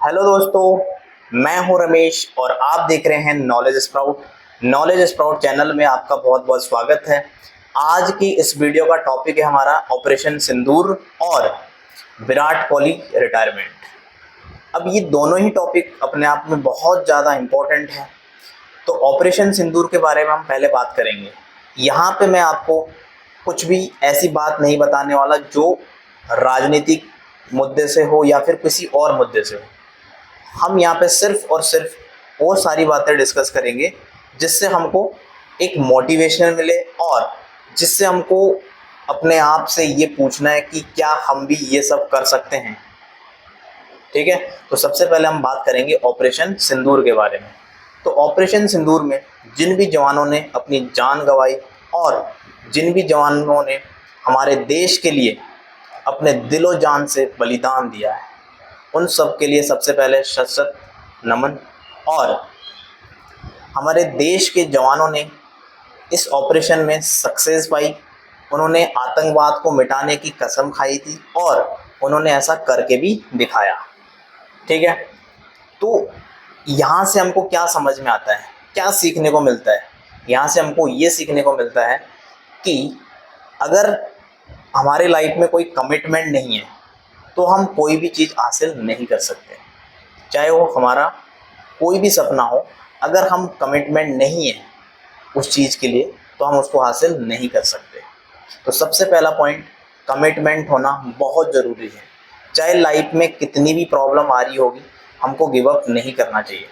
Hello दोस्तों, मैं हूं रमेश और आप देख रहे हैं knowledge sprout. Knowledge sprout channel में आपका बहुत बहुत स्वागत है। आज की इस वीडियो का टॉपिक है हमारा ऑपरेशन सिंदूर और विराट कोहली रिटायरमेंट। अब ये दोनों ही टॉपिक अपने आप में बहुत ज़्यादा इम्पोर्टेंट है। तो ऑपरेशन सिंदूर के बारे में हम पहले बात करेंगे। यहाँ पे मैं आपको कुछ भी ऐसी बात नहीं बताने वाला जो राजनीतिक मुद्दे से हो या फिर किसी और मुद्दे से हो। हम यहाँ पे सिर्फ और सिर्फ वो सारी बातें डिस्कस करेंगे जिससे हमको एक मोटिवेशन मिले और जिससे हमको अपने आप से ये पूछना है कि क्या हम भी ये सब कर सकते हैं। ठीक है, तो सबसे पहले हम बात करेंगे ऑपरेशन सिंदूर के बारे में। तो ऑपरेशन सिंदूर में जिन भी जवानों ने अपनी जान गंवाई और जिन भी जवानों ने हमारे देश के लिए अपने दिलो जान से बलिदान दिया है, उन सब के लिए सबसे पहले शत शत नमन। और हमारे देश के जवानों ने इस ऑपरेशन में सक्सेस पाई। उन्होंने आतंकवाद को मिटाने की कसम खाई थी और उन्होंने ऐसा करके भी दिखाया। ठीक है, तो यहाँ से हमको क्या समझ में आता है, क्या सीखने को मिलता है? यहाँ से हमको ये सीखने को मिलता है कि अगर हमारे लाइफ में कोई कमिटमेंट नहीं है तो हम कोई भी चीज़ हासिल नहीं कर सकते। चाहे वो हमारा कोई भी सपना हो, अगर हम कमिटमेंट नहीं है उस चीज़ के लिए तो हम उसको हासिल नहीं कर सकते। तो सबसे पहला पॉइंट, कमिटमेंट होना बहुत ज़रूरी है। चाहे लाइफ में कितनी भी प्रॉब्लम आ रही होगी, हमको गिव अप नहीं करना चाहिए।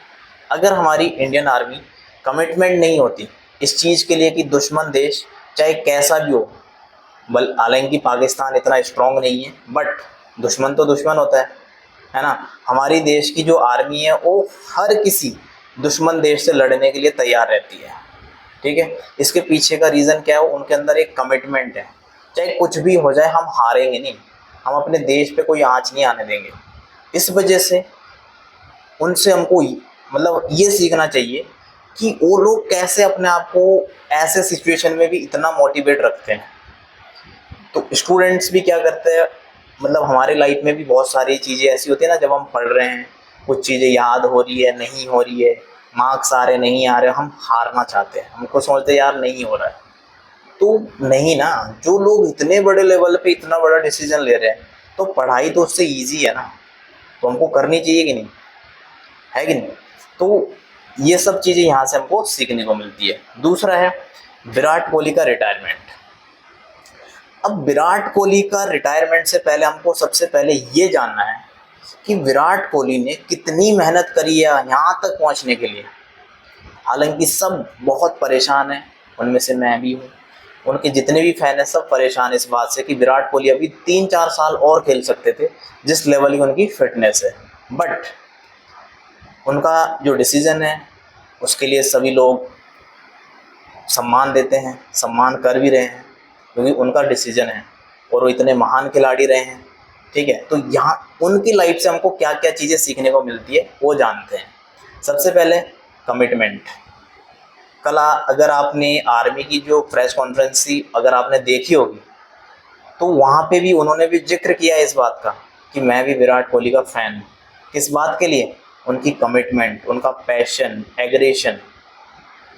अगर हमारी इंडियन आर्मी कमिटमेंट नहीं होती इस चीज़ के लिए कि दुश्मन देश चाहे कैसा भी हो, हालांकि पाकिस्तान इतना स्ट्रॉन्ग नहीं है बट दुश्मन तो दुश्मन होता है ना। हमारी देश की जो आर्मी है वो हर किसी दुश्मन देश से लड़ने के लिए तैयार रहती है। ठीक है, इसके पीछे का रीज़न क्या है? उनके अंदर एक कमिटमेंट है। चाहे कुछ भी हो जाए हम हारेंगे नहीं, हम अपने देश पे कोई आँच नहीं आने देंगे। इस वजह से उनसे हमको मतलब ये सीखना चाहिए कि वो लोग कैसे अपने आप को ऐसे सिचुएशन में भी इतना मोटिवेट रखते हैं। तो स्टूडेंट्स भी क्या करते हैं, मतलब हमारे लाइफ में भी बहुत सारी चीज़ें ऐसी होती है ना, जब हम पढ़ रहे हैं कुछ चीज़ें याद हो रही है, नहीं हो रही है, मार्क्स आ रहे नहीं आ रहे, हम हारना चाहते हैं, हमको सोचते हैं यार नहीं हो रहा है। तो नहीं ना, जो लोग इतने बड़े लेवल पे इतना बड़ा डिसीजन ले रहे हैं तो पढ़ाई तो उससे ईजी है ना, तो हमको करनी चाहिए कि नहीं, है कि नहीं? तो ये सब चीज़ें यहाँ से हमको सीखने को मिलती है। दूसरा है विराट कोहली का रिटायरमेंट। अब विराट कोहली का रिटायरमेंट से पहले हमको सबसे पहले ये जानना है कि विराट कोहली ने कितनी मेहनत करी है यहाँ तक पहुँचने के लिए। हालांकि सब बहुत परेशान हैं, उनमें से मैं भी हूँ। उनके जितने भी फैन हैं सब परेशान इस बात से कि विराट कोहली अभी 3-4 साल और खेल सकते थे जिस लेवल की उनकी फिटनेस है। बट उनका जो डिसीज़न है उसके लिए सभी लोग सम्मान देते हैं, सम्मान कर भी रहे हैं क्योंकि उनका डिसीजन है और वो इतने महान खिलाड़ी रहे हैं। ठीक है, तो यहाँ उनकी लाइफ से हमको क्या क्या चीज़ें सीखने को मिलती है वो जानते हैं। सबसे पहले कमिटमेंट। कल अगर आपने आर्मी की जो प्रेस कॉन्फ्रेंस थी अगर आपने देखी होगी तो वहाँ पे भी उन्होंने भी जिक्र किया इस बात का कि मैं भी विराट कोहली का फ़ैन हूँ। किस बात के लिए? उनकी कमिटमेंट, उनका पैशन, एग्रेशन।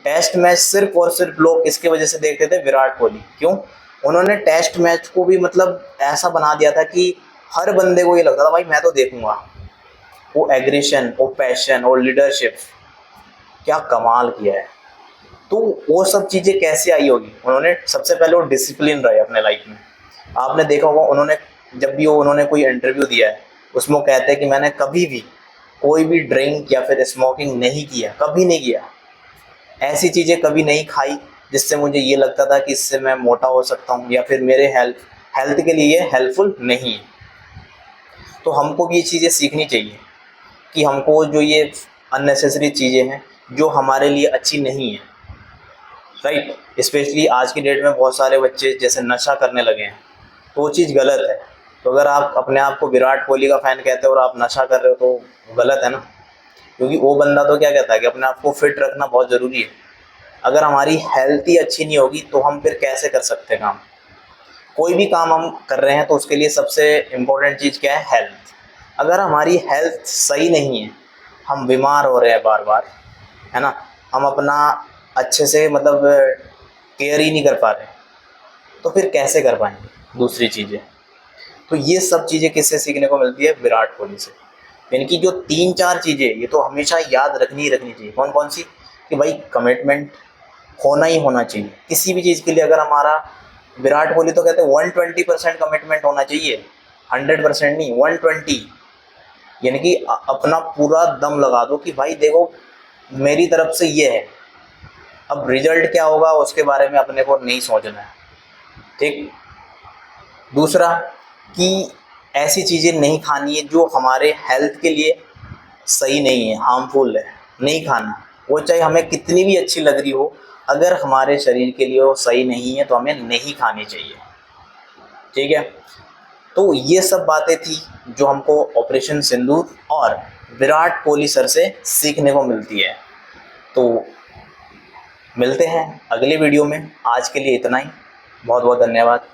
टेस्ट मैच सिर्फ और सिर्फ लोग इसके वजह से देखते थे, विराट कोहली। क्यों? उन्होंने टेस्ट मैच को भी मतलब ऐसा बना दिया था कि हर बंदे को ये लगता था भाई मैं तो देखूंगा। वो एग्रेशन, वो पैशन और लीडरशिप, क्या कमाल किया है। तो वो सब चीज़ें कैसे आई होगी? उन्होंने सबसे पहले वो डिसिप्लिन रहे अपने लाइफ में। आपने देखा होगा उन्होंने जब भी उन्होंने कोई इंटरव्यू दिया है उसमें कहते हैं कि मैंने कभी भी कोई भी ड्रिंक या फिर स्मोकिंग नहीं किया, कभी नहीं किया, ऐसी चीज़ें कभी नहीं खाई जिससे मुझे ये लगता था कि इससे मैं मोटा हो सकता हूँ या फिर मेरे हेल्थ के लिए ये हेल्पफुल नहीं है। तो हमको भी ये चीज़ें सीखनी चाहिए कि हमको जो ये अननेसेसरी चीज़ें हैं जो हमारे लिए अच्छी नहीं है, राइट। स्पेशली आज की डेट में बहुत सारे बच्चे जैसे नशा करने लगे हैं, तो वो चीज़ गलत है। तो अगर आप अपने आप को विराट कोहली का फ़ैन कहते हो और आप नशा कर रहे हो तो गलत है ना, क्योंकि वो बंदा तो क्या कहता है कि अपने आप को फिट रखना बहुत ज़रूरी है। अगर हमारी हेल्थ ही अच्छी नहीं होगी तो हम फिर कैसे कर सकते हैं काम? कोई भी काम हम कर रहे हैं तो उसके लिए सबसे इम्पोर्टेंट चीज़ क्या है? हेल्थ। अगर हमारी हेल्थ सही नहीं है, हम बीमार हो रहे हैं बार बार, है ना, हम अपना अच्छे से मतलब केयर ही नहीं कर पा रहे, तो फिर कैसे कर पाएंगे दूसरी चीज़ें। तो ये सब चीज़ें किससे सीखने को मिलती है? विराट कोहली से। यानी कि जो 3-4 चीज़ें ये तो हमेशा याद रखनी चाहिए। कौन कौन सी? कि भाई कमिटमेंट होना ही होना चाहिए किसी भी चीज़ के लिए। अगर हमारा विराट कोहली तो कहते हैं 120% कमिटमेंट होना चाहिए, 100% नहीं, 120। यानी कि अपना पूरा दम लगा दो कि भाई देखो मेरी तरफ से ये है, अब रिजल्ट क्या होगा उसके बारे में अपने को नहीं सोचना है, ठीक। दूसरा कि ऐसी चीज़ें नहीं खानी है जो हमारे हेल्थ के लिए सही नहीं है, हार्मफुल है, नहीं खाना। वो चाहे हमें कितनी भी अच्छी लग रही हो, अगर हमारे शरीर के लिए वो सही नहीं है तो हमें नहीं खानी चाहिए, ठीक है। तो ये सब बातें थी जो हमको ऑपरेशन सिंदूर और विराट कोहली सर से सीखने को मिलती है। तो मिलते हैं अगले वीडियो में, आज के लिए इतना ही। बहुत बहुत धन्यवाद।